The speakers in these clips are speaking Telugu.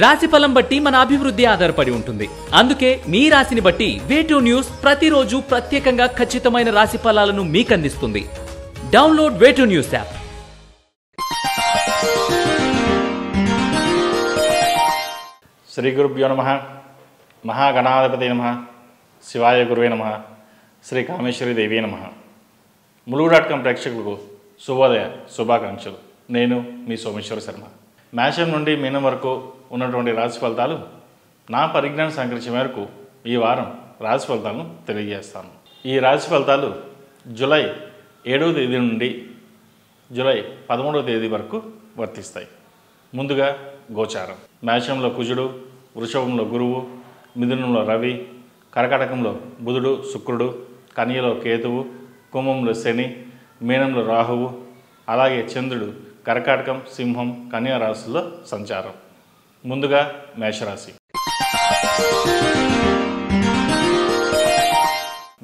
రాశిఫలం బట్టి మన అభివృద్ధి ఆధారపడి ఉంటుంది. అందుకే మీ రాశిని బట్టి వే2 న్యూస్ ప్రతిరోజు ప్రత్యేకంగా ఖచ్చితమైన రాశి ఫలాలను మీకు అందిస్తుంది. Download way two news app. Shri గురుభ్యో నమః. మహాగణాధిపతి నమః. శివాయ గురువే నమః. శ్రీ కామేశ్వరి దేవి నమః. ములుగు.com ప్రేక్షకులకు శుభోదయ శుభాకాంక్షలు. నేను మీ సోమేశ్వర శర్మ. మేషం నుండి మీనం వరకు ఉన్నటువంటి రాశి ఫలితాలు నా పరిజ్ఞానం సంకరించే మేరకు ఈ వారం రాశి ఫలితాలను తెలియజేస్తాను. ఈ రాశి ఫలితాలు జూలై 7వ తేదీ నుండి జూలై 13వ తేదీ వరకు వర్తిస్తాయి. ముందుగా గోచారం. మేషంలో కుజుడు, వృషభంలో గురువు, మిథునంలో రవి, కర్కాటకంలో బుధుడు శుక్రుడు, కన్యలో కేతువు, కుంభంలో శని, మీనంలో రాహువు, అలాగే చంద్రుడు కర్కాటకం, సింహం, కన్యా రాశుల్లో సంచారం. ముందుగా మేషరాశి.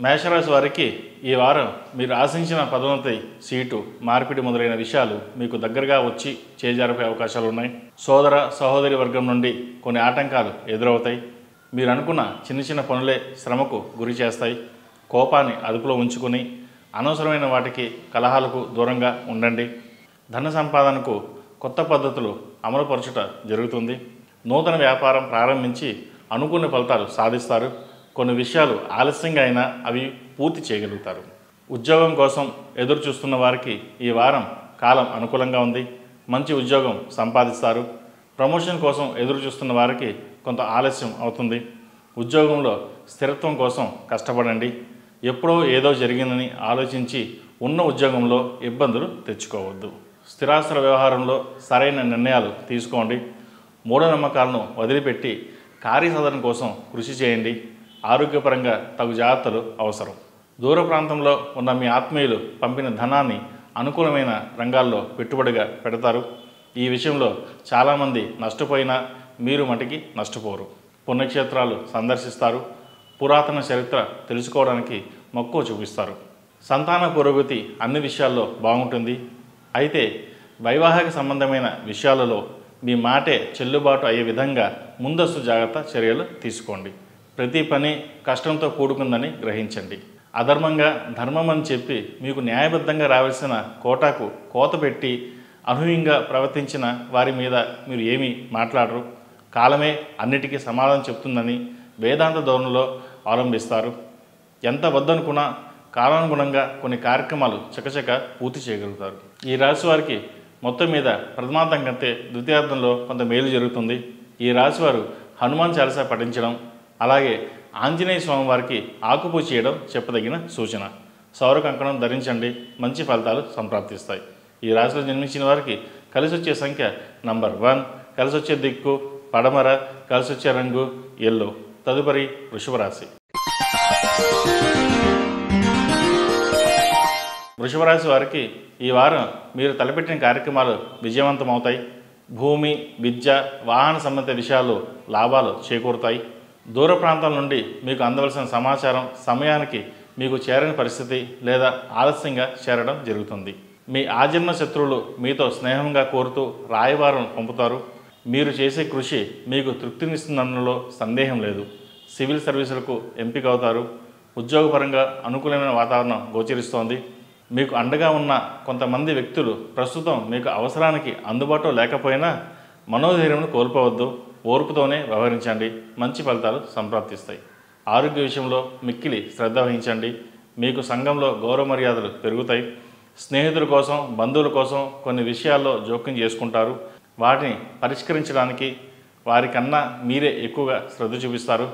మేషరాశి వారికి ఈ వారం మీరు ఆశించిన పదోన్నతి, సీటు, మార్పిడి మొదలైన విషయాలు మీకు దగ్గరగా వచ్చి చేజారిపోయే అవకాశాలు ఉన్నాయి. సోదర సహోదరి వర్గం నుండి కొన్ని ఆటంకాలు ఎదురవుతాయి. మీరు అనుకున్న చిన్న చిన్న పనులే శ్రమకు గురి చేస్తాయి. కోపాన్ని అదుపులో ఉంచుకుని అనవసరమైన వాటికి, కలహాలకు దూరంగా ఉండండి. ధన సంపాదనకు కొత్త పద్ధతులు అమలుపరచుట జరుగుతుంది. నూతన వ్యాపారం ప్రారంభించి అనుకున్న ఫలితాలు సాధిస్తారు. కొన్ని విషయాలు ఆలస్యంగా అయినా అవి పూర్తి చేయగలుగుతారు. ఉద్యోగం కోసం ఎదురు చూస్తున్న వారికి ఈ వారం కాలం అనుకూలంగా ఉంది. మంచి ఉద్యోగం సంపాదిస్తారు. ప్రమోషన్ కోసం ఎదురు చూస్తున్న వారికి కొంత ఆలస్యం అవుతుంది. ఉద్యోగంలో స్థిరత్వం కోసం కష్టపడండి. ఎప్పుడో ఏదో జరిగిందని ఆలోచించి ఉన్న ఉద్యోగంలో ఇబ్బందులు తెచ్చుకోవద్దు. స్థిరాస్తుల వ్యవహారంలో సరైన నిర్ణయాలు తీసుకోండి. మూఢనమ్మకాలను వదిలిపెట్టి కార్యసాధన కోసం కృషి చేయండి. ఆరోగ్యపరంగా తగు జాగ్రత్తలు అవసరం. దూర ప్రాంతంలో ఉన్న మీ ఆత్మీయులు పంపిన ధనాన్ని అనుకూలమైన రంగాల్లో పెట్టుబడిగా పెడతారు. ఈ విషయంలో చాలామంది నష్టపోయినా మీరు మటుకి నష్టపోరు. పుణ్యక్షేత్రాలు సందర్శిస్తారు. పురాతన చరిత్ర తెలుసుకోవడానికి మక్కువ చూపిస్తారు. సంతాన పురోగతి అన్ని విషయాల్లో బాగుంటుంది. అయితే వైవాహిక సంబంధమైన విషయాలలో మీ మాటే చెల్లుబాటు అయ్యే విధంగా ముందస్తు జాగ్రత్త చర్యలు తీసుకోండి. ప్రతి పని కష్టంతో కూడుకుందని గ్రహించండి. అధర్మంగా ధర్మం అని చెప్పి మీకు న్యాయబద్ధంగా రావాల్సిన కోటాకు కోత పెట్టి అనూహ్యంగా ప్రవర్తించిన వారి మీద మీరు ఏమీ మాట్లాడరు. కాలమే అన్నిటికీ సమాధానం చెప్తుందని వేదాంత ధోరణిలో అవలంబిస్తారు. ఎంత వద్దనుకున్నా కాలానుగుణంగా కొన్ని కార్యక్రమాలు చకచక పూర్తి చేయగలుగుతారు. ఈ రాశి వారికి మొత్తం మీద ప్రథమార్థం కంటే ద్వితీయార్థంలో కొంత మేలు జరుగుతుంది. ఈ రాశివారు హనుమాన్ చాలీసా పఠించడం, అలాగే ఆంజనేయ స్వామి వారికి ఆకుపూజ చేయడం చెప్పదగిన సూచన. సౌర కంకణం ధరించండి. మంచి ఫలితాలు సంప్రాప్తిస్తాయి. ఈ రాశిలో జన్మించిన వారికి కలిసి వచ్చే సంఖ్య నంబర్ 1, కలిసి వచ్చే దిక్కు పడమర, కలిసి వచ్చే రంగు ఎల్లో. తదుపరి వృషభ రాశి. వృషభ రాశి వారికి ఈ వారం మీరు తలపెట్టిన కార్యక్రమాలు విజయవంతమవుతాయి. భూమి, విద్య, వాహన సంబంధిత విషయాలు లాభాలు చేకూరుతాయి. దూర ప్రాంతాల నుండి మీకు అందవలసిన సమాచారం సమయానికి మీకు చేరని పరిస్థితి లేదా ఆలస్యంగా చేరడం జరుగుతుంది. మీ ఆజన్మ శత్రువులు మీతో స్నేహంగా కోరుతూ రాయబారం పంపుతారు. మీరు చేసే కృషి మీకు తృప్తినిస్తుందన్నలో సందేహం లేదు. సివిల్ సర్వీసులకు ఎంపిక అవుతారు. ఉద్యోగపరంగా అనుకూలమైన వాతావరణం గోచరిస్తోంది. మీకు అండగా ఉన్న కొంతమంది వ్యక్తులు ప్రస్తుతం మీకు అవసరానికి అందుబాటులో లేకపోయినా మనోధైర్యంను కోల్పోవద్దు. ఓర్పుతోనే వ్యవహరించండి. మంచి ఫలితాలు సంప్రాప్తిస్తాయి. ఆరోగ్య విషయంలో మిక్కిలి శ్రద్ధ వహించండి. మీకు సంఘంలో గౌరవ మర్యాదలు పెరుగుతాయి. స్నేహితుల కోసం, బంధువుల కోసం కొన్ని విషయాల్లో జోక్యం చేసుకుంటారు. వాటిని పరిష్కరించడానికి వారికన్నా మీరే ఎక్కువగా శ్రద్ధ చూపిస్తారు.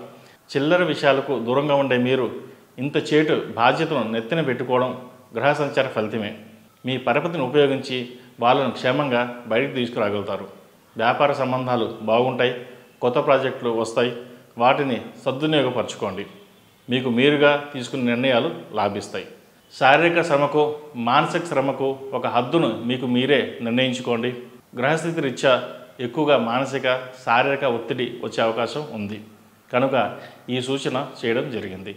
చిల్లర విషయాలకు దూరంగా ఉండే మీరు ఇంత చేటు బాధ్యతను నెత్తిన పెట్టుకోవడం గ్రహ సంచార ఫలితమే. మీ పరపతిని ఉపయోగించి వాళ్ళను క్షేమంగా బయటకు తీసుకురాగలుగుతారు. వ్యాపార సంబంధాలు బాగుంటాయి. కొత్త ప్రాజెక్టులు వస్తాయి. వాటిని సద్వినియోగపరచుకోండి. మీకు మీరుగా తీసుకునే నిర్ణయాలు లాభిస్తాయి. శారీరక శ్రమకు, మానసిక శ్రమకు ఒక హద్దును మీకు మీరే నిర్ణయించుకోండి. గ్రహస్థితి రీత్యా ఎక్కువగా మానసిక, శారీరక ఒత్తిడి వచ్చే అవకాశం ఉంది కనుక ఈ సూచన చేయడం జరిగింది.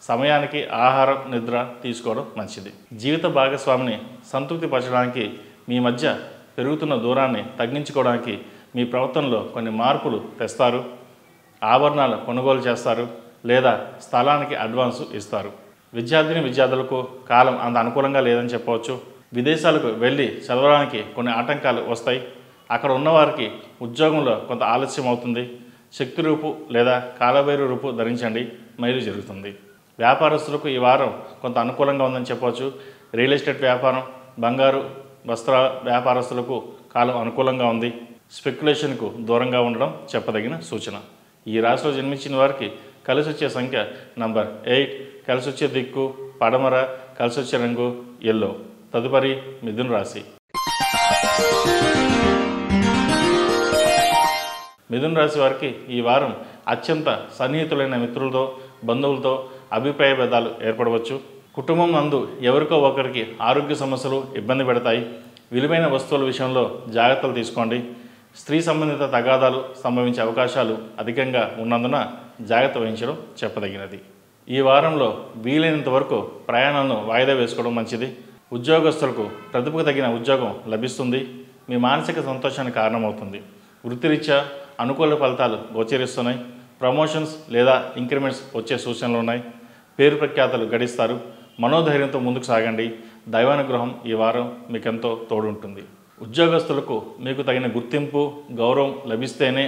సమయానికి ఆహారం, నిద్ర తీసుకోవడం మంచిది. జీవిత భాగస్వామిని సంతృప్తిపరచడానికి మీ మధ్య పెరుగుతున్న దూరాన్ని తగ్గించుకోవడానికి మీ ప్రవర్తనలో కొన్ని మార్పులు తెస్తారు. ఆభరణాలు కొనుగోలు చేస్తారు లేదా స్థలానికి అడ్వాన్సు ఇస్తారు. విద్యార్థులకు కాలం అంత అనుకూలంగా లేదని చెప్పవచ్చు. విదేశాలకు వెళ్ళి చదవడానికి కొన్ని ఆటంకాలు వస్తాయి. అక్కడ ఉన్నవారికి ఉద్యోగంలో కొంత ఆలస్యం అవుతుంది. శక్తి రూపు లేదా కాలభైరు రూపు ధరించండి, మేలు జరుగుతుంది. వ్యాపారస్తులకు ఈ వారం కొంత అనుకూలంగా ఉందని చెప్పవచ్చు. రియల్ ఎస్టేట్ వ్యాపారం, బంగారు వస్త్ర వ్యాపారస్తులకు కాలం అనుకూలంగా ఉంది. స్పెక్యులేషన్కు దూరంగా ఉండడం చెప్పదగిన సూచన. ఈ రాశిలో జన్మించిన వారికి కలిసి వచ్చే సంఖ్య నంబర్ 8, కలిసి వచ్చే దిక్కు పడమర, కలిసి వచ్చే రంగు ఎల్లో. తదుపరి మిథున రాశి. మిథున రాశి వారికి ఈ వారం అత్యంత సన్నిహితులైన మిత్రులతో, బంధువులతో అభిప్రాయ భేదాలు ఏర్పడవచ్చు. కుటుంబం నందు ఎవరికో ఒకరికి ఆరోగ్య సమస్యలు ఇబ్బంది పెడతాయి. విలువైన వస్తువుల విషయంలో జాగ్రత్తలు తీసుకోండి. స్త్రీ సంబంధిత తగాదాలు సంభవించే అవకాశాలు అధికంగా ఉన్నందున జాగ్రత్త వహించడం చెప్పదగినది. ఈ వారంలో వీలైనంత వరకు ప్రయాణాలను వాయిదా వేసుకోవడం మంచిది. ఉద్యోగస్తులకు ప్రతిభకు తగిన ఉద్యోగం లభిస్తుంది. మీ మానసిక సంతోషానికి కారణమవుతుంది. వృత్తిరీత్యా అనుకూల ఫలితాలు గోచరిస్తున్నాయి. ప్రమోషన్స్ లేదా ఇంక్రిమెంట్స్ వచ్చే సూచనలు ఉన్నాయి. పేరు ప్రఖ్యాతలు గడిస్తారు. మనోధైర్యంతో ముందుకు సాగండి. దైవానుగ్రహం ఈ వారం మీకెంతో తోడుంటుంది. ఉద్యోగస్తులకు మీకు తగిన గుర్తింపు, గౌరవం లభిస్తేనే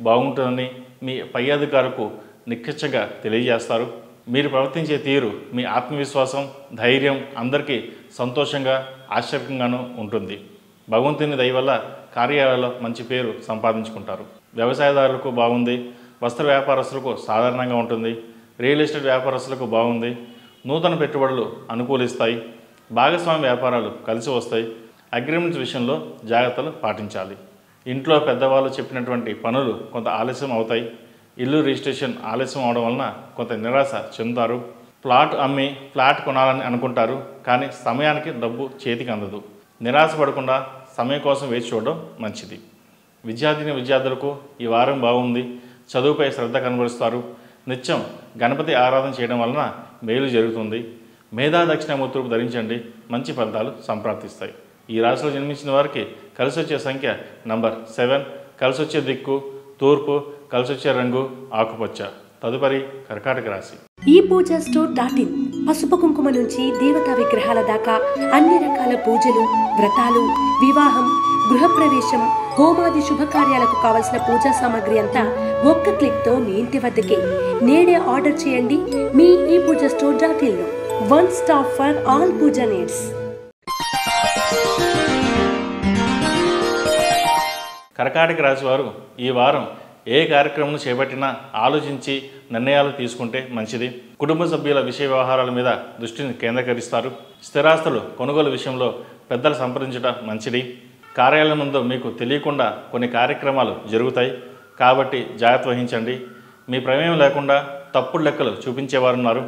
బాగుంటుందని మీ పై అధికారులకు నిక్కచ్చగా తెలియజేస్తారు. మీరు ప్రవర్తించే తీరు, మీ ఆత్మవిశ్వాసం, ధైర్యం అందరికీ సంతోషంగా, ఆశ్చర్యంగానూ ఉంటుంది. భగవంతుని దయ వల్ల కార్యాలయాల్లో మంచి పేరు సంపాదించుకుంటారు. వ్యవసాయదారులకు బాగుంది. వస్త్ర వ్యాపారస్తులకు సాధారణంగా ఉంటుంది. రియల్ ఎస్టేట్ వ్యాపారస్తులకు బాగుంది. నూతన పెట్టుబడులు అనుకూలిస్తాయి. భాగస్వామ్య వ్యాపారాలు కలిసి వస్తాయి. అగ్రిమెంట్స్ విషయంలో జాగ్రత్తలు పాటించాలి. ఇంట్లో పెద్దవాళ్ళు చెప్పినటువంటి పనులు కొంత ఆలస్యం అవుతాయి. ఇల్లు రిజిస్ట్రేషన్ ఆలస్యం అవడం వలన కొంత నిరాశ చెందుతారు. ప్లాట్ అమ్మి ఫ్లాట్ కొనాలని అనుకుంటారు, కానీ సమయానికి డబ్బు చేతికి అందదు. నిరాశ పడకుండా సమయం కోసం వేచి చూడడం మంచిది. విద్యార్థులకు ఈ వారం బాగుంది. చదువుపై శ్రద్ధ కనబరుస్తారు. నిత్యం గణపతి ఆరాధన చేయడం వలన మేలు జరుగుతుంది. మేధా దక్షిణామూర్తులు ధరించండి, మంచి ఫలితాలు సంప్రాప్తిస్తాయి. ఈ రాశిలో జన్మించిన వారికి కలిసి వచ్చే సంఖ్య నంబర్ 7, కలిసి వచ్చే దిక్కు తూర్పు, కలిసి వచ్చే రంగు ఆకుపచ్చ. తదుపరి కర్కాటక రాశి. ఈ పూజా స్టోర్.in పసుపు కుంకుమ నుంచి దేవతా విగ్రహాల దాకా అన్ని రకాల పూజలు, వ్రతాలు, వివాహం, గృహప్రవేశం, హోమాది శుభకార్యాలకు కావలసిన పూజా సామాగ్రి అంతా ఒక్క క్లిక్ తో మీ ఇంటి వద్దకే. నేడే ఆర్డర్ చేయండి మీ ఈ పూజా స్టోర్.in లో. One stop for all puja needs. కర్కాటక రాశి వారు ఈ వారం ఏ కార్యక్రమం చేపట్టినా ఆలోచించి నిర్ణయాలు తీసుకుంటే మంచిది. కుటుంబ సభ్యుల విషయ వ్యవహారాల మీద దృష్టిని కేంద్రీకరిస్తారు. స్థిరాస్తులు కొనుగోలు విషయంలో పెద్దలు సంప్రదించడం మంచిది. కార్యాలయం ముందు మీకు తెలియకుండా కొన్ని కార్యక్రమాలు జరుగుతాయి, కాబట్టి జాగ్రత్త వహించండి. మీ ప్రమేయం లేకుండా తప్పుడు లెక్కలు చూపించేవారున్నారు.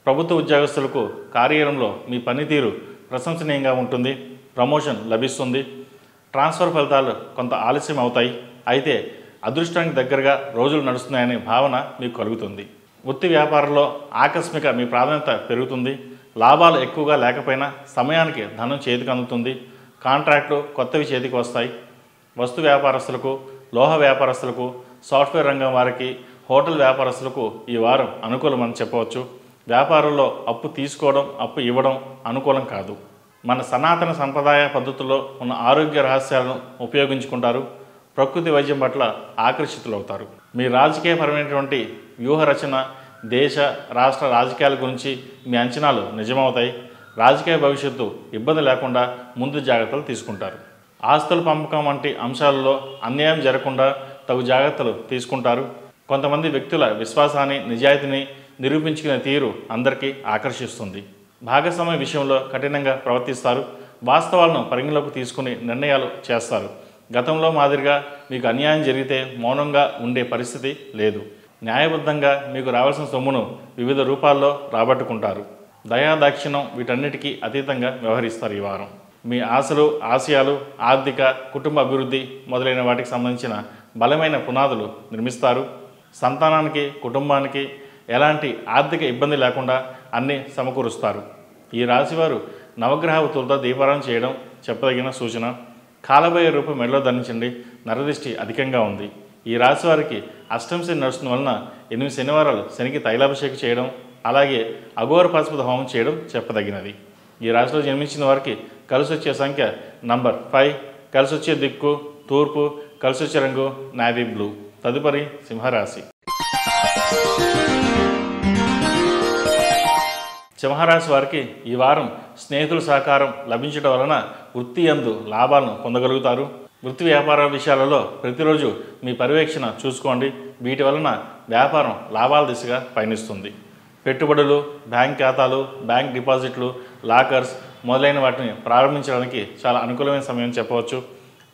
ప్రభుత్వ ఉద్యోగస్తులకు కార్యాలయంలో మీ పనితీరు ప్రశంసనీయంగా ఉంటుంది. ప్రమోషన్ లభిస్తుంది. ట్రాన్స్ఫర్ ఫలితాలు కొంత ఆలస్యం అవుతాయి, అయితే అదృష్టానికి దగ్గరగా రోజులు నడుస్తున్నాయనే భావన మీకు కలుగుతుంది. వృత్తి వ్యాపారంలో ఆకస్మిక మీ ప్రాధాన్యత పెరుగుతుంది. లాభాలు ఎక్కువగా లేకపోయినా సమయానికి ధనం చేతికి అందుతుంది. కాంట్రాక్టులు కొత్తవి చేతికి వస్తాయి. వస్తు వ్యాపారస్తులకు, లోహ వ్యాపారస్తులకు, సాఫ్ట్వేర్ రంగం వారికి, హోటల్ వ్యాపారస్తులకు ఈ వారం అనుకూలమని చెప్పవచ్చు. వ్యాపారంలో అప్పు తీసుకోవడం, అప్పు ఇవ్వడం అనుకూలం కాదు. మన సనాతన సంప్రదాయ పద్ధతుల్లో ఉన్న ఆరోగ్య రహస్యాలను ఉపయోగించుకుంటారు. ప్రకృతి వైద్యం పట్ల ఆకర్షితులవుతారు. మీ రాజకీయపరమైనటువంటి వ్యూహ రచన, దేశ రాష్ట్ర రాజకీయాల గురించి మీ అంచనాలు నిజమవుతాయి. రాజకీయ భవిష్యత్తు ఇబ్బంది లేకుండా ముందు జాగ్రత్తలు తీసుకుంటారు. ఆస్తుల పంపకం వంటి అంశాలలో అన్యాయం జరగకుండా తగు జాగ్రత్తలు తీసుకుంటారు. కొంతమంది వ్యక్తుల విశ్వాసాన్ని, నిజాయితీని నిరూపించుకునే తీరు అందరికీ ఆకర్షిస్తుంది. భాగస్వామ్య విషయంలో కఠినంగా ప్రవర్తిస్తారు. వాస్తవాలను పరిగణలోకి తీసుకుని నిర్ణయాలు చేస్తారు. గతంలో మాదిరిగా మీకు అన్యాయం జరిగితే మౌనంగా ఉండే పరిస్థితి లేదు. న్యాయబద్ధంగా మీకు రావాల్సిన సొమ్మును వివిధ రూపాల్లో రాబట్టుకుంటారు. దయాదాక్షిణ్యం వీటన్నిటికీ అతీతంగా వ్యవహరిస్తారు. ఈ వారం మీ ఆశలు, ఆశయాలు, ఆర్థిక, కుటుంబ అభివృద్ధి మొదలైన వాటికి సంబంధించిన బలమైన పునాదులు నిర్మిస్తారు. సంతానానికి, కుటుంబానికి ఎలాంటి ఆర్థిక ఇబ్బంది లేకుండా అన్నీ సమకూరుస్తారు. ఈ రాశివారు నవగ్రహ వతులతో దీపారాధన చేయడం చెప్పదగిన సూచన. కాలభైరవ రూపం మెడలో ధరించండి, నరదృష్టి అధికంగా ఉంది. ఈ రాశి వారికి అష్టమ శని నడుస్తున్న వలన 8 శనివారాలు శనికి తైలాభిషేకం చేయడం, అలాగే అఘోర పశుపతి హోమం చేయడం చెప్పదగినది. ఈ రాశిలో జన్మించిన వారికి కలిసి వచ్చే సంఖ్య నంబర్ 5, కలిసి వచ్చే దిక్కు తూర్పు, కలిసి వచ్చే రంగు నావీ బ్లూ. తదుపరి సింహరాశి. సింహరాశి వారికి ఈ వారం స్నేహితుల సహకారం లభించడం వలన వృత్తి యందు లాభాలను పొందగలుగుతారు. వృత్తి వ్యాపార విషయాలలో ప్రతిరోజు మీ పర్యవేక్షణ చూసుకోండి. వీటి వలన వ్యాపారం లాభాల దిశగా పయనిస్తుంది. పెట్టుబడులు, బ్యాంక్ ఖాతాలు, బ్యాంక్ డిపాజిట్లు, లాకర్స్ మొదలైన వాటిని ప్రారంభించడానికి చాలా అనుకూలమైన సమయం చెప్పవచ్చు.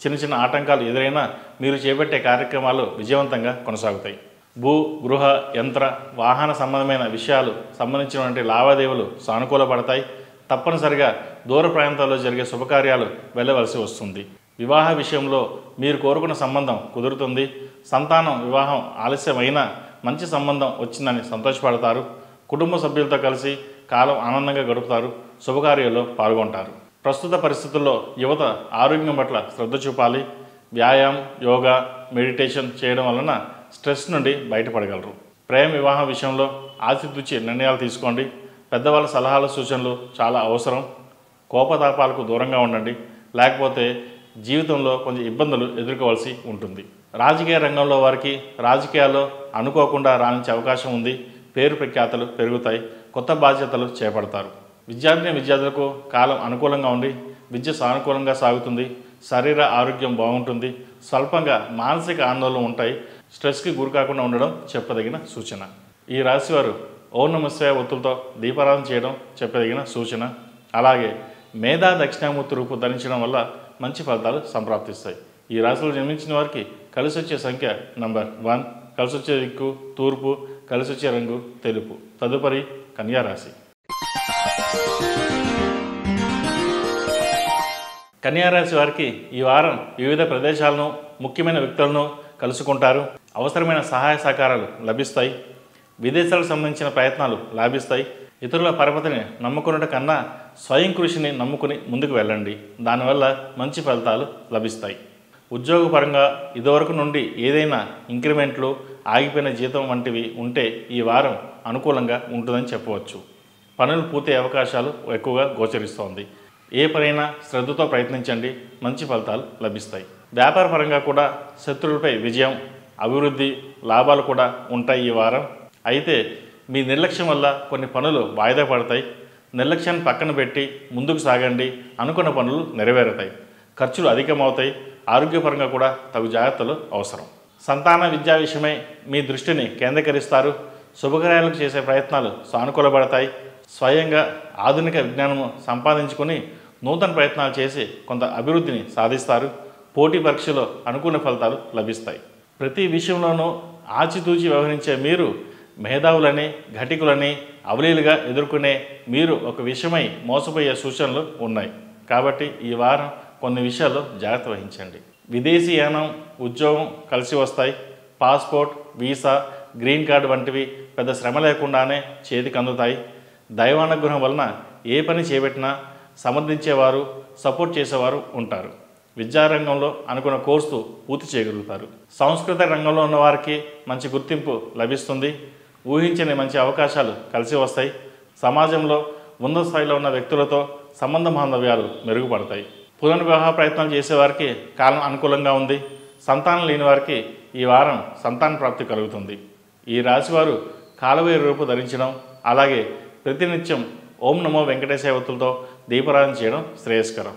చిన్న చిన్న ఆటంకాలు ఎదురైనా మీరు చేపట్టే కార్యక్రమాలు విజయవంతంగా కొనసాగుతాయి. భూ, గృహ, యంత్ర, వాహన సంబంధమైన విషయాలు సంబంధించినటువంటి లావాదేవీలు సానుకూలపడతాయి. తప్పనిసరిగా దూర ప్రాంతాల్లో జరిగే శుభకార్యాలు వెళ్ళవలసి వస్తుంది. వివాహ విషయంలో మీరు కోరుకున్న సంబంధం కుదురుతుంది. సంతానం వివాహం ఆలస్యమైనా మంచి సంబంధం వచ్చిందని సంతోషపడతారు. కుటుంబ సభ్యులతో కలిసి కాలం ఆనందంగా గడుపుతారు. శుభకార్యాల్లో పాల్గొంటారు. ప్రస్తుత పరిస్థితుల్లో యువత ఆరోగ్యం పట్ల శ్రద్ధ చూపాలి. వ్యాయామం, యోగా, మెడిటేషన్ చేయడం వలన స్ట్రెస్ నుండి బయటపడగలరు. ప్రేమ వివాహం విషయంలో ఆచితూచి నిర్ణయాలు తీసుకోండి. పెద్దవాళ్ళ సలహాలు, సూచనలు చాలా అవసరం. కోపతాపాలకు దూరంగా ఉండండి, లేకపోతే జీవితంలో కొంచెం ఇబ్బందులు ఎదుర్కోవాల్సి ఉంటుంది. రాజకీయ రంగంలో వారికి రాజకీయాల్లో అనుకోకుండా రాణించే అవకాశం ఉంది. పేరు ప్రఖ్యాతలు పెరుగుతాయి. కొత్త బాధ్యతలు చేపడతారు. విద్యార్థులకు కాలం అనుకూలంగా ఉండి విద్య సానుకూలంగా సాగుతుంది. శరీర ఆరోగ్యం బాగుంటుంది. స్వల్పంగా మానసిక ఆందోళనలు ఉంటాయి. స్ట్రెస్కి గురికాకుండా ఉండడం చెప్పదగిన సూచన. ఈ రాశివారు ఓం నమః శివాయ ఒత్తులతో దీపారాధన చేయడం చెప్పదగిన సూచన. అలాగే మేధా దక్షిణామూర్తి రూపు ధరించడం వల్ల మంచి ఫలితాలు సంప్రాప్తిస్తాయి. ఈ రాశిలో జన్మించిన వారికి కలిసి వచ్చే సంఖ్య నంబర్ 1, కలిసి వచ్చే దిక్కు తూర్పు, కలిసి వచ్చే రంగు తెలుపు. తదుపరి కన్యారాశి. కన్యారాశి వారికి ఈ వారం వివిధ ప్రదేశాలను, ముఖ్యమైన వ్యక్తులను కలుసుకుంటారు. అవసరమైన సహాయ సహకారాలు లభిస్తాయి. విదేశాలకు సంబంధించిన ప్రయత్నాలు లాభిస్తాయి. ఇతరుల పరపతిని నమ్ముకున్నట కన్నా స్వయం కృషిని నమ్ముకుని ముందుకు వెళ్ళండి. దానివల్ల మంచి ఫలితాలు లభిస్తాయి. ఉద్యోగపరంగా ఇదివరకు నుండి ఏదైనా ఇంక్రిమెంట్లు, ఆగిపోయిన జీతం వంటివి ఉంటే ఈ వారం అనుకూలంగా ఉంటుందని చెప్పవచ్చు. పనులు పూర్తయ్యే అవకాశాలు ఎక్కువగా గోచరిస్తోంది. ఏ పనైనా శ్రద్ధతో ప్రయత్నించండి, మంచి ఫలితాలు లభిస్తాయి. వ్యాపార పరంగా కూడా శత్రువులపై విజయం, అభివృద్ధి, లాభాలు కూడా ఉంటాయి ఈ వారం. అయితే మీ నిర్లక్ష్యం వల్ల కొన్ని పనులు వాయిదా పడతాయి. నిర్లక్ష్యాన్ని పక్కన పెట్టి ముందుకు సాగండి. అనుకున్న పనులు నెరవేరుతాయి. ఖర్చులు అధికమవుతాయి. ఆరోగ్యపరంగా కూడా తగు జాగ్రత్తలు అవసరం. సంతాన విద్యా విషయమై మీ దృష్టిని కేంద్రీకరిస్తారు. శుభకార్యాలకు చేసే ప్రయత్నాలు సానుకూలపడతాయి. స్వయంగా ఆధునిక విజ్ఞానము సంపాదించుకొని నూతన ప్రయత్నాలు చేసి కొంత అభివృద్ధిని సాధిస్తారు. పోటీ పరీక్షలో అనుకున్న ఫలితాలు లభిస్తాయి. ప్రతి విషయంలోనూ ఆచితూచి వ్యవహరించే మీరు మేధావులని, ఘటికులని అవలీలుగా ఎదుర్కొనే మీరు ఒక విషయమై మోసపోయే సూచనలు ఉన్నాయి. కాబట్టి ఈ వారం కొన్ని విషయాల్లో జాగ్రత్త వహించండి. విదేశీ యానం, ఉద్యోగం కలిసి వస్తాయి. పాస్పోర్ట్, వీసా, గ్రీన్ కార్డు వంటివి పెద్ద శ్రమ లేకుండానే చేతికి అందుతాయి. దైవానుగ్రహం వలన ఏ పని చేపట్టినా సమర్థించేవారు, సపోర్ట్ చేసేవారు ఉంటారు. విద్యారంగంలో అనుకున్న కోర్సు పూర్తి చేయగలుగుతారు. సాంస్కృతిక రంగంలో ఉన్న వారికి మంచి గుర్తింపు లభిస్తుంది. ఊహించని మంచి అవకాశాలు కలిసి వస్తాయి. సమాజంలో ఉన్నత స్థాయిలో ఉన్న వ్యక్తులతో సంబంధ బాంధవ్యాలు మెరుగుపడతాయి. పునర్వివాహ ప్రయత్నాలు చేసేవారికి కాలం అనుకూలంగా ఉంది. సంతానం లేని వారికి ఈ వారం సంతాన ప్రాప్తి కలుగుతుంది. ఈ రాశివారు కాలవేరు రూపు ధరించడం, అలాగే ప్రతినిత్యం ఓం నమో వెంకటేశాయ ఒత్తులతో దీపారాధన చేయడం శ్రేయస్కరం.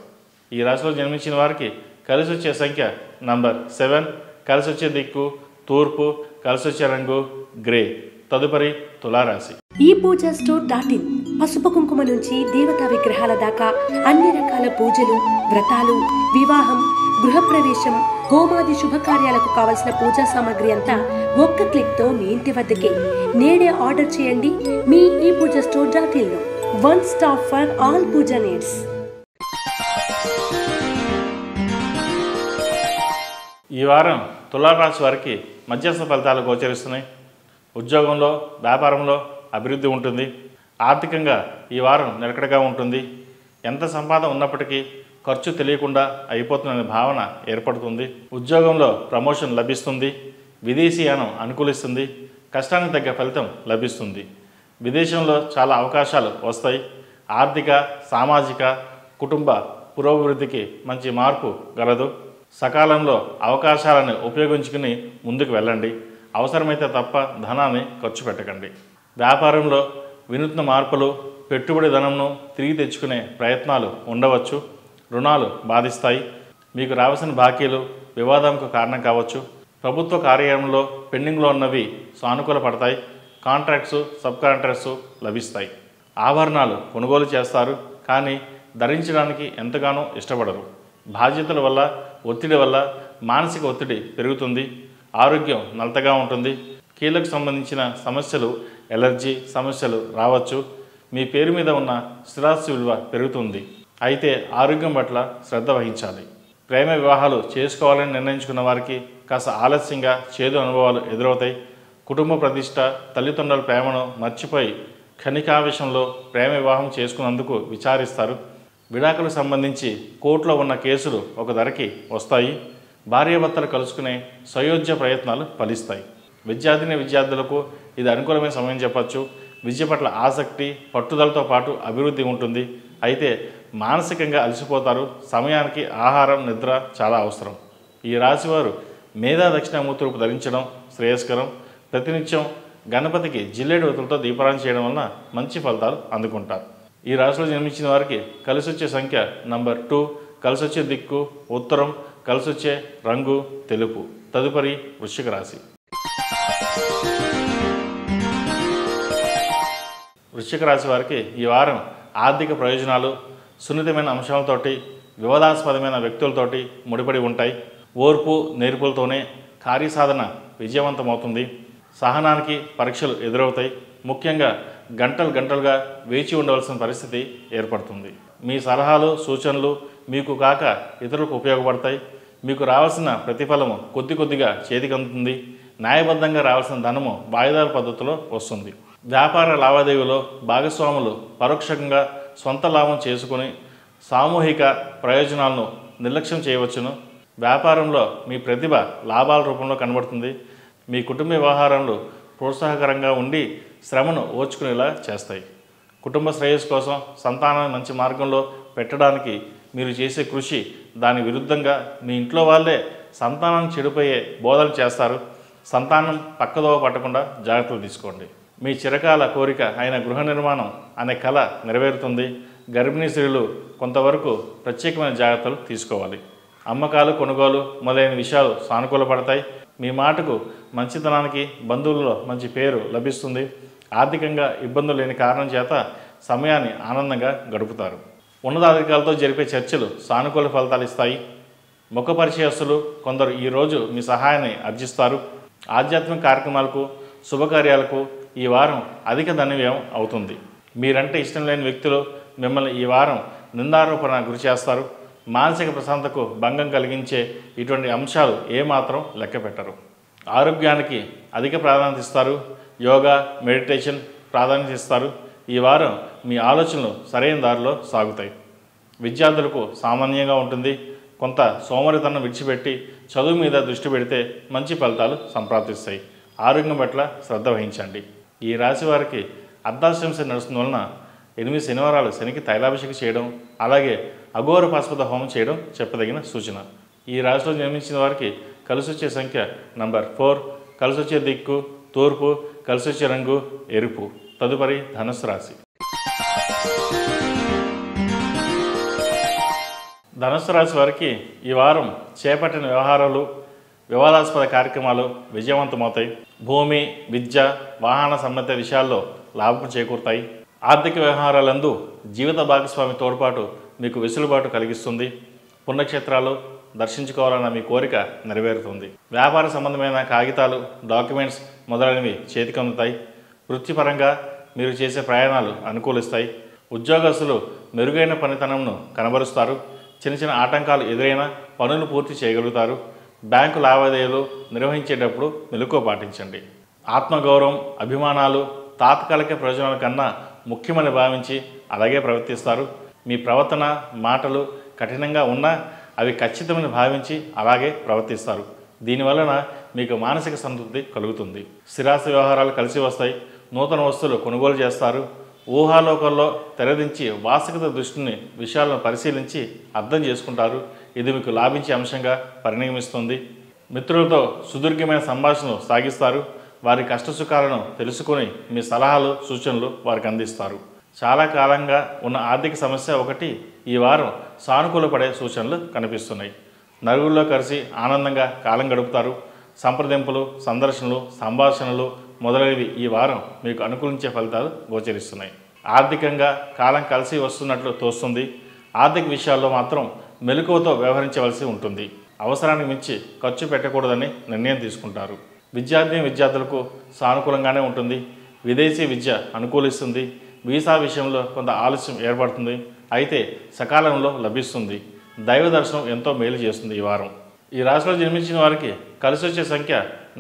ఈ రాశిలో జన్మించిన వారికి కలిసి వచ్చే సంఖ్య నంబర్ 7, కలిసి వచ్చే దిక్కు తూర్పు, కలిసి వచ్చే రంగు గ్రే. తదుపరి తులారాశి. ఈ పూజా స్టోర్.in పసుపు కుంకుమ నుంచి దేవతా విగ్రహాల దాకా అన్ని రకాల పూజలు, వ్రతాలు, వివాహం, గృహప్రవేశం, హోమాది శుభకార్యాలకు కావలసిన పూజా సామాగ్రి అంతా ఒక్క క్లిక్తో మీ ఇంటి వద్దకే. నేడే ఆర్డర్ చేయండి మీ ఈ పూజా స్టోర్.in లో. One stop for all puja needs. ఈ వారం తులారాశి వారికి మధ్యస్థ ఫలితాలు గోచరిస్తున్నాయి. ఉద్యోగంలో, వ్యాపారంలో అభివృద్ధి ఉంటుంది. ఆర్థికంగా ఈ వారం నిలకడగా ఉంటుంది. ఎంత సంపాదన ఉన్నప్పటికీ ఖర్చు తెలియకుండా అయిపోతుందనే భావన ఏర్పడుతుంది. ఉద్యోగంలో ప్రమోషన్ లభిస్తుంది. విదేశీయానం అనుకూలిస్తుంది. కష్టానికి తగ్గ ఫలితం లభిస్తుంది. విదేశంలో చాలా అవకాశాలు వస్తాయి. ఆర్థిక, సామాజిక, కుటుంబ పురోభివృద్ధికి మంచి మార్పు గలదు. సకాలంలో అవకాశాలను ఉపయోగించుకుని ముందుకు వెళ్ళండి. అవసరమైతే తప్ప ధనాన్ని ఖర్చు పెట్టకండి. వ్యాపారంలో వినూత్న మార్పులు, పెట్టుబడి ధనంను తిరిగి తెచ్చుకునే ప్రయత్నాలు ఉండవచ్చు. రుణాలు బాధిస్తాయి. మీకు రావాల్సిన బాకీలు వివాదంకు కారణం కావచ్చు. ప్రభుత్వ కార్యాలయంలో పెండింగ్లో ఉన్నవి సానుకూల పడతాయి. కాంట్రాక్ట్స్, సబ్ కాంట్రాక్ట్స్ లభిస్తాయి. ఆభరణాలు కొనుగోలు చేస్తారు, కానీ ధరించడానికి ఎంతగానో ఇష్టపడరు. బాధ్యతల వల్ల, ఒత్తిడి వల్ల మానసిక ఒత్తిడి పెరుగుతుంది. ఆరోగ్యం నలతగా ఉంటుంది. కీళ్ళకు సంబంధించిన సమస్యలు, ఎలర్జీ సమస్యలు రావచ్చు. మీ పేరు మీద ఉన్న స్థిరాస్తి విలువ పెరుగుతుంది. అయితే ఆరోగ్యం పట్ల శ్రద్ధ వహించాలి. ప్రేమ వివాహాలు చేసుకోవాలని నిర్ణయించుకున్న వారికి కాస్త ఆలస్యంగా చేదు అనుభవాలు ఎదురవుతాయి. కుటుంబ ప్రతిష్ట, తల్లిదండ్రుల ప్రేమను మర్చిపోయి క్షణికావేశంలో ప్రేమ వివాహం చేసుకున్నందుకు విచారిస్తారు. విడాకులకు సంబంధించి కోర్టులో ఉన్న కేసులు ఒక ధరకి వస్తాయి. భార్యాభర్తలు కలుసుకునే సయోధ్య ప్రయత్నాలు ఫలిస్తాయి. విద్యార్థులకు ఇది అనుకూలమైన సమయం చెప్పచ్చు. విద్య పట్ల ఆసక్తి, పట్టుదలతో పాటు అభివృద్ధి ఉంటుంది. అయితే మానసికంగా అలసిపోతారు. సమయానికి ఆహారం, నిద్ర చాలా అవసరం. ఈ రాశివారు మేధా దక్షిణామూర్తులకు ధరించడం శ్రేయస్కరం. ప్రతినిత్యం గణపతికి జిల్లేడు వత్తులతో దీపారాధన చేయడం వలన మంచి ఫలితాలు అందుకుంటారు. ఈ రాశిలో జన్మించిన వారికి కలిసొచ్చే సంఖ్య నంబర్ 2, కలిసొచ్చే దిక్కు ఉత్తరం, కలిసొచ్చే రంగు తెలుపు. తదుపరి వృశ్చిక రాశి. వృశ్చిక రాశి వారికి ఈ వారం ఆర్థిక ప్రయోజనాలు సున్నితమైన అంశాలతోటి, వివాదాస్పదమైన వ్యక్తులతోటి ముడిపడి ఉంటాయి. ఓర్పు, నేర్పులతోనే కార్యసాధన విజయవంతమవుతుంది. సహనానికి పరీక్షలు ఎదురవుతాయి. ముఖ్యంగా గంటలుగా వేచి ఉండవలసిన పరిస్థితి ఏర్పడుతుంది. మీ సలహాలు, సూచనలు మీకు కాక ఇతరులకు ఉపయోగపడతాయి. మీకు రావాల్సిన ప్రతిఫలము కొద్దిగా చేతికి అందుతుంది. న్యాయబద్ధంగా రావాల్సిన ధనము వాయిదాల పద్ధతిలో వస్తుంది. వ్యాపార లావాదేవీలో భాగస్వాములు పరోక్షంగా సొంత లాభం చేసుకుని సామూహిక ప్రయోజనాలను నిర్లక్ష్యం చేయవచ్చును. వ్యాపారంలో మీ ప్రతిభ లాభాల రూపంలో కనబడుతుంది. మీ కుటుంబ వ్యవహారాలు ప్రోత్సాహకరంగా ఉండి శ్రమను ఓర్చుకునేలా చేస్తాయి. కుటుంబ శ్రేయస్సు కోసం సంతానాన్ని మంచి మార్గంలో పెట్టడానికి మీరు చేసే కృషి, దాని విరుద్ధంగా మీ ఇంట్లో వాళ్ళే సంతానం చెడిపోయే బోధలు చేస్తారు. సంతానం పక్కదోవ పట్టకుండా జాగ్రత్తలు తీసుకోండి. మీ చిరకాల కోరిక అయిన గృహ నిర్మాణం అనే కళ నెరవేరుతుంది. గర్భిణీ స్త్రీలు కొంతవరకు ప్రత్యేకమైన జాగ్రత్తలు తీసుకోవాలి. అమ్మకాలు, కొనుగోలు మొదలైన విషయాలు సానుకూలపడతాయి. మీ మాటకు, మంచితనానికి బంధువుల్లో మంచి పేరు లభిస్తుంది. ఆర్థికంగా ఇబ్బందులు లేని కారణం చేత సమయాన్ని ఆనందంగా గడుపుతారు. ఉన్నతాధికారులతో జరిపే చర్చలు సానుకూల ఫలితాలు ఇస్తాయి. ముఖ పరిచయస్తులు కొందరు ఈరోజు మీ సహాయాన్ని అర్జిస్తారు. ఆధ్యాత్మిక కార్యక్రమాలకు, శుభకార్యాలకు ఈ వారం అధిక ధన వ్యయం అవుతుంది. మీరంటే ఇష్టం లేని వ్యక్తులు మిమ్మల్ని ఈ వారం నిందారోపణ గురి చేస్తారు. మానసిక ప్రశాంతతకు భంగం కలిగించే ఇటువంటి అంశాలు ఏమాత్రం లెక్క పెట్టరు. ఆరోగ్యానికి అధిక ప్రాధాన్యత ఇస్తారు. యోగా, మెడిటేషన్ ప్రాధాన్యత ఇస్తారు. ఈ వారం మీ ఆలోచనలు సరైన దారిలో సాగుతాయి. విద్యార్థులకు సామాన్యంగా ఉంటుంది. కొంత సోమరితనం విడిచిపెట్టి చదువు మీద దృష్టి పెడితే మంచి ఫలితాలు సంప్రాప్తిస్తాయి. ఆరోగ్యం పట్ల శ్రద్ధ వహించండి. ఈ రాశి వారికి అర్ధాశ్రమ నడుస్తున్న వలన 8 శనివారాలు శనికి తైలాభిషేకం చేయడం, అలాగే అఘోర పాశుపత హోమం చేయడం చెప్పదగిన సూచన. ఈ రాశిలో జన్మించిన వారికి కలిసొచ్చే సంఖ్య నంబర్ 4, కలిసొచ్చే దిక్కు తూర్పు, కలిసొచ్చే రంగు ఎరుపు. తదుపరి ధనుస్సు రాశి. ధనుస్సు రాశి వారికి ఈ వారం చేపట్టిన వ్యవహారాలు, వివాదాస్పద కార్యక్రమాలు విజయవంతమవుతాయి. భూమి, విద్య, వాహన సంబంధిత విషయాల్లో లాభం చేకూరుతాయి. ఆర్థిక వ్యవహారాలందు జీవిత భాగస్వామి తోడ్పాటు మీకు వెసులుబాటు కలిగిస్తుంది. పుణ్యక్షేత్రాలు దర్శించుకోవాలన్న మీ కోరిక నెరవేరుతుంది. వ్యాపార సంబంధమైన కాగితాలు, డాక్యుమెంట్స్ మొదలైనవి చేతికి అందుతాయి. వృత్తిపరంగా మీరు చేసే ప్రయాణాలు అనుకూలిస్తాయి. ఉద్యోగస్తులు మెరుగైన పనితనంను కనబరుస్తారు. చిన్న ఆటంకాలు ఎదురైనా పనులు పూర్తి చేయగలుగుతారు. బ్యాంకు లావాదేవీలు నిర్వహించేటప్పుడు మెలకువ పాటించండి. ఆత్మగౌరవం, అభిమానాలు తాత్కాలిక ప్రయోజనాల కన్నా ముఖ్యమని భావించి అలాగే ప్రవర్తిస్తారు. మీ ప్రవర్తన, మాటలు కఠినంగా ఉన్నా అవి ఖచ్చితమని భావించి అలాగే ప్రవర్తిస్తారు. దీనివలన మీకు మానసిక సంతృప్తి కలుగుతుంది. స్థిరాస్తి వ్యవహారాలు కలిసి వస్తాయి. నూతన వస్తువులు కొనుగోలు చేస్తారు. ఊహాలోకంలో తెరదించి వాస్తవిక దృష్టిని విషయాలను పరిశీలించి అర్థం చేసుకుంటారు. ఇది మీకు లాభించే అంశంగా పరిణమిస్తుంది. మిత్రులతో సుదీర్ఘమైన సంభాషణలు సాగిస్తారు. వారి కష్టసుఖాలను తెలుసుకొని మీ సలహాలు సూచనలు వారికి అందిస్తారు. చాలా కాలంగా ఉన్న ఆర్థిక సమస్య ఒకటి ఈ వారం సానుకూలపడే సూచనలు కనిపిస్తున్నాయి. నలుగురిలో కలిసి ఆనందంగా కాలం గడుపుతారు. సంప్రదింపులు, సందర్శనలు, సంభాషణలు మొదలైనవి ఈ వారం మీకు అనుకూలించే ఫలితాలు గోచరిస్తున్నాయి. ఆర్థికంగా కాలం కలిసి వస్తున్నట్లు తోస్తుంది. ఆర్థిక విషయాల్లో మాత్రం మెలకువతో వ్యవహరించవలసి ఉంటుంది. అవసరానికి మించి ఖర్చు పెట్టకూడదని నిర్ణయం తీసుకుంటారు. విద్యార్థులకు సానుకూలంగానే ఉంటుంది. విదేశీ విద్య అనుకూలిస్తుంది. వీసా విషయంలో కొంత ఆలస్యం ఏర్పడుతుంది, అయితే సకాలంలో లభిస్తుంది. దైవ దర్శనం ఎంతో మేలు చేస్తుంది ఈ వారం. ఈ రాశిలో జన్మించిన వారికి కలిసి వచ్చే సంఖ్య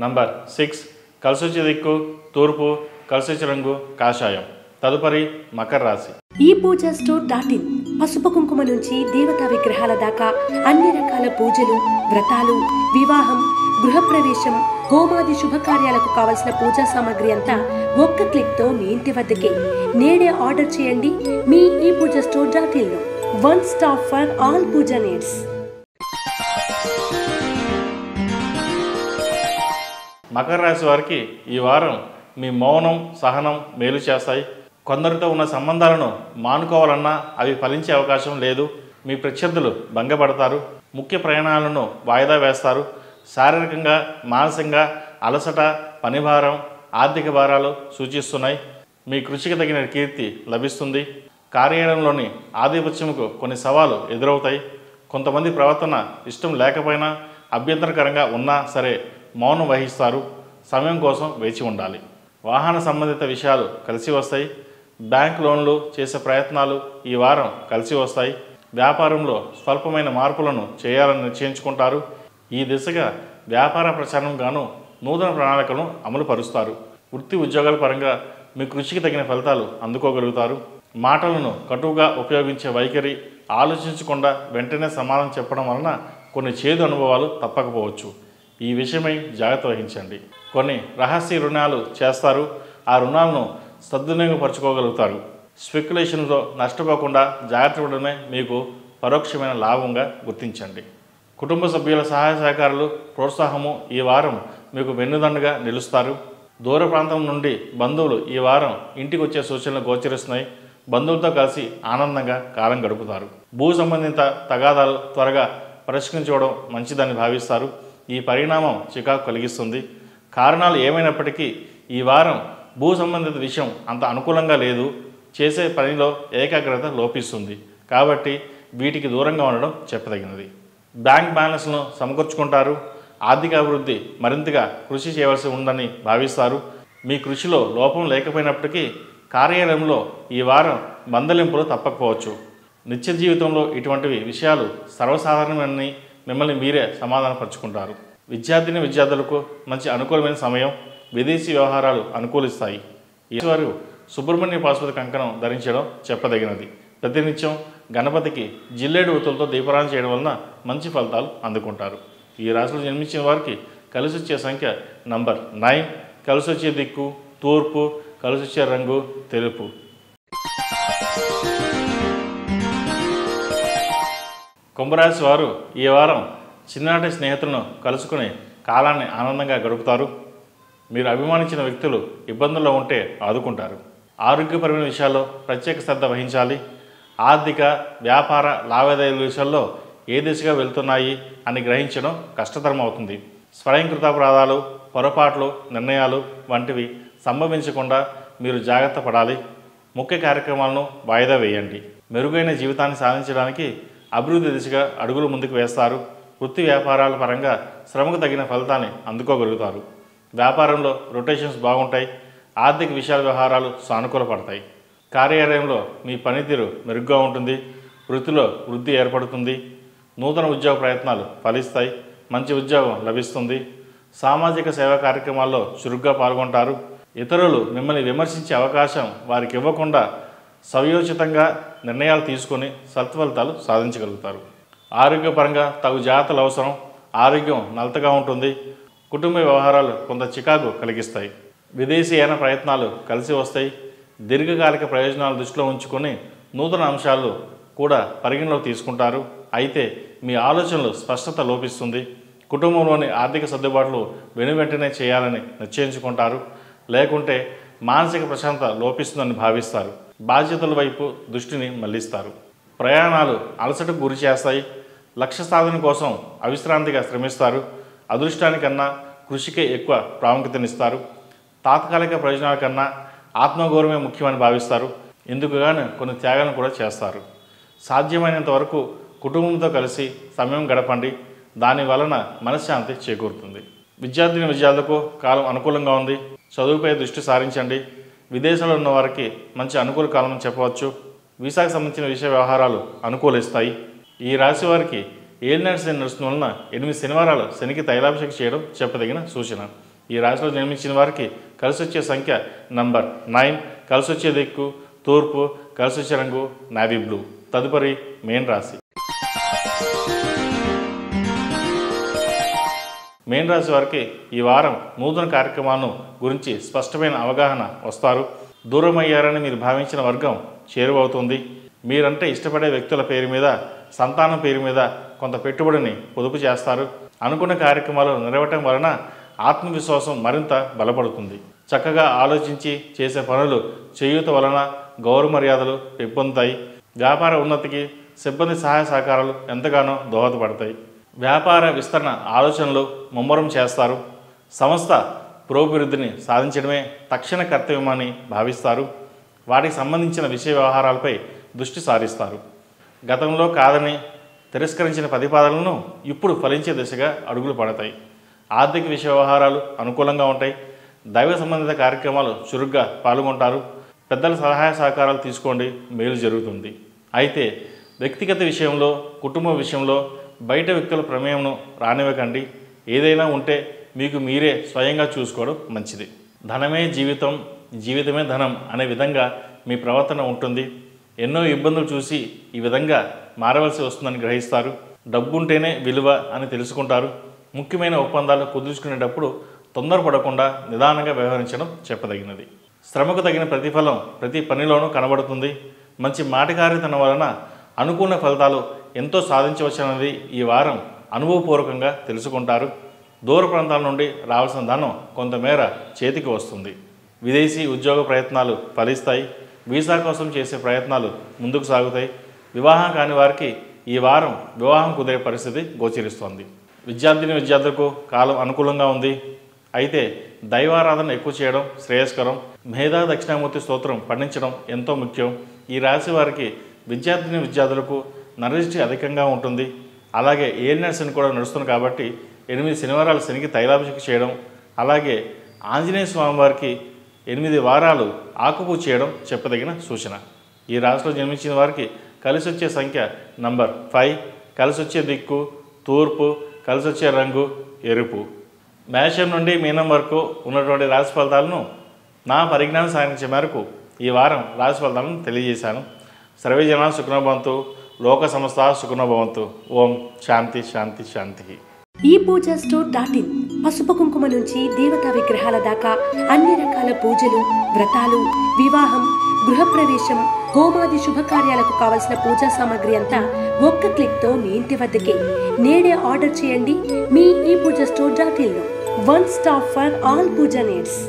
నంబర్ 6, కలిసి వచ్చే దిక్కు తూర్పు, కలిసి వచ్చే రంగు కాషాయం. తదుపరి మకర రాశి. ఈ పూజా స్టోర్.in పసుపు కుంకుమ నుంచి దేవతా విగ్రహాల దాకా అన్ని రకాల పూజలు, వ్రతాలు, వివాహం, గృహప్రవేశం, హోమాది శుభకార్యాలకు కావలసిన పూజా సామాగ్రి అంతా ఒక్క క్లిక్తో మీ ఇంటి వద్దకే. నేడే ఆర్డర్ చేయండి మీ ఈ పూజా స్టోర్.in లో. One stop for all puja needs. మకర రాశి వారికి ఈ వారం మీ మౌనం, సహనం మేలు చేస్తాయి. కొందరితో ఉన్న సంబంధాలను మానుకోవాలన్నా అవి ఫలించే అవకాశం లేదు. మీ ప్రత్యర్థులు భంగపడతారు. ముఖ్య ప్రయాణాలను వాయిదా వేస్తారు. శారీరకంగా, మానసికంగా అలసట, పనిభారం, ఆర్థిక భారాలు సూచిస్తున్నాయి. మీ కృషికి తగిన కీర్తి లభిస్తుంది. కార్యాలయంలోని ఆధిపత్యముకు కొన్ని సవాలు ఎదురవుతాయి. కొంతమంది ప్రవర్తన ఇష్టం లేకపోయినా, అభ్యంతరకరంగా ఉన్నా సరే మౌనం వహిస్తారు. సమయం కోసం వేచి ఉండాలి. వాహన సంబంధిత విషయాలు కలిసి వస్తాయి. బ్యాంక్ లోన్లు చేసే ప్రయత్నాలు ఈ వారం కలిసి వస్తాయి. వ్యాపారంలో స్వల్పమైన మార్పులను చేయాలని నిశ్చయించుకుంటారు. ఈ దిశగా వ్యాపార ప్రచారంగాను నూతన ప్రణాళికలను అమలు పరుస్తారు. వృత్తి ఉద్యోగాల పరంగా మీ కృషికి తగిన ఫలితాలు అందుకోగలుగుతారు. మాటలను కటువుగా ఉపయోగించే వైఖరి, ఆలోచించకుండా వెంటనే సమాధానం చెప్పడం వలన కొన్ని చేదు అనుభవాలు తప్పకపోవచ్చు. ఈ విషయమై జాగ్రత్త వహించండి. కొన్ని రహస్య రుణాలు చేస్తారు. ఆ రుణాలను సద్వినియోగపరచుకోగలుగుతారు. స్పెక్యులేషన్లో నష్టపోకుండా జాగ్రత్త పడడమే మీకు పరోక్షమైన లాభంగా గుర్తించండి. కుటుంబ సభ్యుల సహాయ సహకారాలు, ప్రోత్సాహము ఈ వారం మీకు వెన్నుదండగా నిలుస్తారు. దూర ప్రాంతం నుండి బంధువులు ఈ వారం ఇంటికి వచ్చే సూచనలు గోచరిస్తున్నాయి. బంధువులతో కలిసి ఆనందంగా కాలం గడుపుతారు. భూ సంబంధిత తగాదాలు త్వరగా పరిష్కరించుకోవడం మంచిదని భావిస్తారు. ఈ పరిణామం చికాకు కలిగిస్తుంది. కారణాలు ఏమైనప్పటికీ ఈ వారం భూ సంబంధిత విషయం అంత అనుకూలంగా లేదు. చేసే పనిలో ఏకాగ్రత లోపిస్తుంది. కాబట్టి వీటికి దూరంగా ఉండడం చెప్పదగినది. బ్యాంక్ బ్యాలెన్స్ను సమకూర్చుకుంటారు. ఆర్థిక అభివృద్ధి మరింతగా కృషి చేయవలసి ఉందని భావిస్తారు. మీ కృషిలో లోపం లేకపోయినప్పటికీ కార్యాలయంలో ఈ వారం మందలింపులు తప్పకపోవచ్చు. నిత్య జీవితంలో ఇటువంటివి విషయాలు సర్వసాధారణమని మిమ్మల్ని మీరే సమాధానపరుచుకుంటారు. విద్యార్థులకు మంచి అనుకూలమైన సమయం. విదేశీ వ్యవహారాలు అనుకూలిస్తాయి. ఈశ్వరు సుబ్రహ్మణ్య పాశుపతి కంకణం ధరించడం చెప్పదగినది. ప్రతినిత్యం గణపతికి జిల్లేడు ఒత్తులతో దీపారాధన చేయడం వలన మంచి ఫలితాలు అందుకుంటారు. ఈ రాశిలో జన్మించిన వారికి కలిసి వచ్చే సంఖ్య నంబర్ 9, కలిసి వచ్చే దిక్కు తూర్పు, కలిసి వచ్చే రంగు తెలుపు. కుంభరాశి వారు ఈ వారం చిన్ననాటి స్నేహితులను కలుసుకుని కాలాన్ని ఆనందంగా గడుపుతారు. మీరు అభిమానించిన వ్యక్తులు ఇబ్బందుల్లో ఉంటే ఆదుకుంటారు. ఆరోగ్యపరమైన విషయాల్లో ప్రత్యేక శ్రద్ధ వహించాలి. ఆర్థిక, వ్యాపార లావాదేవీల విషయాల్లో ఏ దిశగా వెళ్తున్నాయి అని గ్రహించడం కష్టతరం అవుతుంది. స్వయంకృతాపరాధాలు, పొరపాట్లు, నిర్ణయాలు వంటివి సంభవించకుండా మీరు జాగ్రత్త పడాలి. ముఖ్య కార్యక్రమాలను వాయిదా వేయండి. మెరుగైన జీవితాన్ని సాధించడానికి అభివృద్ధి దిశగా అడుగులు ముందుకు వేస్తారు. వృత్తి వ్యాపారాల పరంగా శ్రమకు తగిన ఫలితాన్ని అందుకోగలుగుతారు. వ్యాపారంలో రొటేషన్స్ బాగుంటాయి. ఆర్థిక విషయాల వ్యవహారాలు సానుకూలపడతాయి. కార్యాలయంలో మీ పనితీరు మెరుగ్గా ఉంటుంది. వృత్తిలో వృద్ధి ఏర్పడుతుంది. నూతన ఉద్యోగ ప్రయత్నాలు ఫలిస్తాయి. మంచి ఉద్యోగం లభిస్తుంది. సామాజిక సేవా కార్యక్రమాల్లో చురుగ్గా పాల్గొంటారు. ఇతరులు మిమ్మల్ని విమర్శించే అవకాశం వారికి ఇవ్వకుండా సమయోచితంగా నిర్ణయాలు తీసుకొని సత్ఫలితాలు సాధించగలుగుతారు. ఆరోగ్యపరంగా తగు జాగ్రత్తలు అవసరం. ఆరోగ్యం నలతగా ఉంటుంది. కుటుంబ వ్యవహారాలు కొంత చికాకు కలిగిస్తాయి. విదేశీయాన ప్రయత్నాలు కలిసి వస్తాయి. దీర్ఘకాలిక ప్రయోజనాలు దృష్టిలో ఉంచుకొని నూతన అంశాలు కూడా పరిగణలోకి తీసుకుంటారు. అయితే మీ ఆలోచనలు స్పష్టత లోపిస్తుంది. కుటుంబంలోని ఆర్థిక సర్దుబాట్లు వెనువెంటనే చేయాలని నిశ్చయించుకుంటారు. లేకుంటే మానసిక ప్రశాంతత లోపిస్తుందని భావిస్తారు. బాధ్యతల వైపు దృష్టిని మళ్లిస్తారు. ప్రయాణాలు అలసటకు గురి చేస్తాయి. లక్ష్య సాధన కోసం అవిశ్రాంతిగా శ్రమిస్తారు. అదృష్టానికన్నా కృషికే ఎక్కువ ప్రాముఖ్యతనిస్తారు. తాత్కాలిక ప్రయోజనాల కన్నా ఆత్మగౌరవమే ముఖ్యమని భావిస్తారు. ఇందుకుగాను కొన్ని త్యాగాలను కూడా చేస్తారు. సాధ్యమైనంత వరకు కుటుంబంతో కలిసి సమయం గడపండి. దాని వలన మనశ్శాంతి చేకూరుతుంది. విద్యార్థులకు కాలం అనుకూలంగా ఉంది. చదువుపై దృష్టి సారించండి. విదేశాల్లో ఉన్న వారికి మంచి అనుకూల కాలం అని చెప్పవచ్చు. వీసాకు సంబంధించిన విషయ వ్యవహారాలు అనుకూలిస్తాయి. ఈ రాశి వారికి ఏలినాటి శని నడుస్తున్న వలన 8 శనివారాలు శనికి తైలాభిషేకం చేయడం చెప్పదగిన సూచన. ఈ రాశిలో జన్మించిన వారికి కలిసి వచ్చే సంఖ్య నంబర్ 9, కలిసి వచ్చే దిక్కు తూర్పు, కలిసి వచ్చే రంగు నావీ బ్లూ. తదుపరి మేన్ రాశి. మేన్ రాశి వారికి ఈ వారం నూతన కార్యక్రమాలను గురించి స్పష్టమైన అవగాహన వస్తారు. దూరం అయ్యారని మీరు భావించిన వర్గం చేరువవుతుంది. మీరంటే ఇష్టపడే వ్యక్తుల పేరు మీద, సంతానం పేరు మీద కొంత పెట్టుబడిని పొదుపు చేస్తారు. అనుకున్న కార్యక్రమాలు నెరవేరటం వలన ఆత్మవిశ్వాసం మరింత బలపడుతుంది. చక్కగా ఆలోచించి చేసే పనులు చేయూత వలన గౌరవ మర్యాదలు పెంపొందుతాయి. వ్యాపార ఉన్నతికి సిబ్బంది సహాయ సహకారాలు ఎంతగానో దోహదపడతాయి. వ్యాపార విస్తరణ ఆలోచనలు ముమ్మరం చేస్తారు. సంస్థ పురోభివృద్ధిని సాధించడమే తక్షణ కర్తవ్యమని భావిస్తారు. వాటికి సంబంధించిన విషయ వ్యవహారాలపై దృష్టి సారిస్తారు. గతంలో కాదని తిరస్కరించిన ప్రతిపాదనలను ఇప్పుడు ఫలించే దిశగా అడుగులు పడతాయి. ఆర్థిక విషయ వ్యవహారాలు అనుకూలంగా ఉంటాయి. దైవ సంబంధిత కార్యక్రమాలు చురుగ్గా పాల్గొంటారు. పెద్దల సహాయ సహకారాలు తీసుకోండి, మేలు జరుగుతుంది. అయితే వ్యక్తిగత విషయంలో, కుటుంబ విషయంలో బయట వ్యక్తుల ప్రమేయంను రానివ్వకండి. ఏదైనా ఉంటే మీకు మీరే స్వయంగా చూసుకోవడం మంచిది. ధనమే జీవితం, జీవితమే ధనం అనే విధంగా మీ ప్రవర్తన ఉంటుంది. ఎన్నో ఇబ్బందులు చూసి ఈ విధంగా మారవలసి వస్తుందని గ్రహిస్తారు. డబ్బుంటేనే విలువ అని తెలుసుకుంటారు. ముఖ్యమైన ఒప్పందాలు కుదుర్చుకునేటప్పుడు తొందరపడకుండా నిదానంగా వ్యవహరించడం చెప్పదగినది. శ్రమకు తగిన ప్రతిఫలం ప్రతి పనిలోనూ కనబడుతుంది. మంచి మాటకారితనం వలన అనుకున్న ఫలితాలు ఎంతో సాధించవచ్చన్నది ఈ వారం అనుభవపూర్వకంగా తెలుసుకుంటారు. దూర ప్రాంతాల నుండి రావాల్సిన ధనం కొంతమేర చేతికి వస్తుంది. విదేశీ ఉద్యోగ ప్రయత్నాలు ఫలిస్తాయి. వీసా కోసం చేసే ప్రయత్నాలు ముందుకు సాగుతాయి. వివాహం కాని వారికి ఈ వారం వివాహం కుదిరే పరిస్థితి గోచరిస్తోంది. విద్యార్థులకు కాలం అనుకూలంగా ఉంది. అయితే దైవారాధన ఎక్కువ చేయడం శ్రేయస్కరం. మేధా దక్షిణామూర్తి స్తోత్రం పఠించడం ఎంతో ముఖ్యం. ఈ రాశి వారికి విద్యార్థులకు నరదృష్టి అధికంగా ఉంటుంది. అలాగే ఏలినాటి శని కూడా నడుస్తుంది కాబట్టి 8 శనివారాలు శనికి తైలాభిషేకం చేయడం, అలాగే ఆంజనేయ స్వామి వారికి 8 వారాలు ఆకుపూజ చేయడం చెప్పదగిన సూచన. ఈ రాశిలో జన్మించిన వారికి కలిసి వచ్చే సంఖ్య నంబర్ 5, కలిసి వచ్చే దిక్కు తూర్పు, కలిసి వచ్చే రంగు ఎరుపు. మేషం నుండి మీనం వరకు ఉన్నటువంటి రాశి ఫలితాలను నా పరిజ్ఞానం సాధించే మేరకు ఈ వారం రాశి ఫలితాలను తెలియజేశాను. సర్వే జనా సుఖినో భవంతు, లోక సమస్త సుఖినో భవంతు. ఓం శాంతి శాంతి శాంతి. ఈ పూజా స్టోర్ .in పసుపు కుంకుమ నుంచి దేవతా విగ్రహాల దాకా అన్ని రకాల పూజలు, వ్రతాలు, వివాహం, గృహప్రవేశం, హోమాది శుభకార్యాలకు కావలసిన పూజా సామాగ్రి అంతా ఒక్క క్లిక్తో మీ ఇంటి వద్దకే. నేడే ఆర్డర్ చేయండి మీ ఈ పూజా స్టోర్ .in లో. One stop for all puja needs.